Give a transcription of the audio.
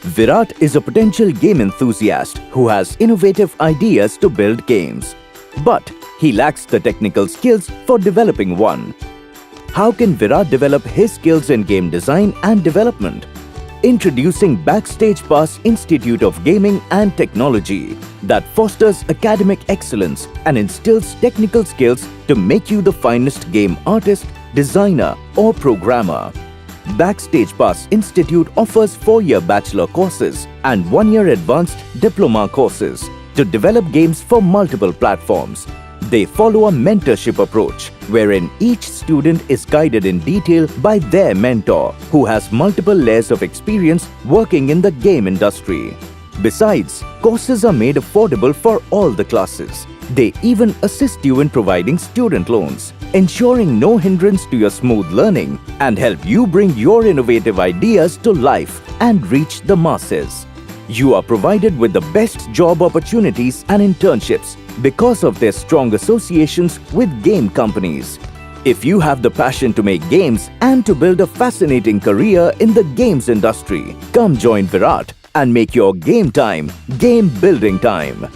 Virat is a potential game enthusiast who has innovative ideas to build games. But he lacks the technical skills for developing one. How can Virat develop his skills in game design and development? Introducing Backstage Institute of Gaming and Technology that fosters academic excellence and instills technical skills to make you the finest game artist, designer or programmer. Backstage Institute offers 4-year bachelor courses and 1-year advanced diploma courses to develop games for multiple platforms. They follow a mentorship approach wherein each student is guided in detail by their mentor who has multiple layers of experience working in the game industry. Besides, courses are made affordable for all the classes. They even assist you in providing student loans, ensuring no hindrance to your smooth learning and help you bring your innovative ideas to life and reach the masses. You are provided with the best job opportunities and internships because of their strong associations with game companies. If you have the passion to make games and to build a fascinating career in the games industry, come join Virat and make your game time game building time.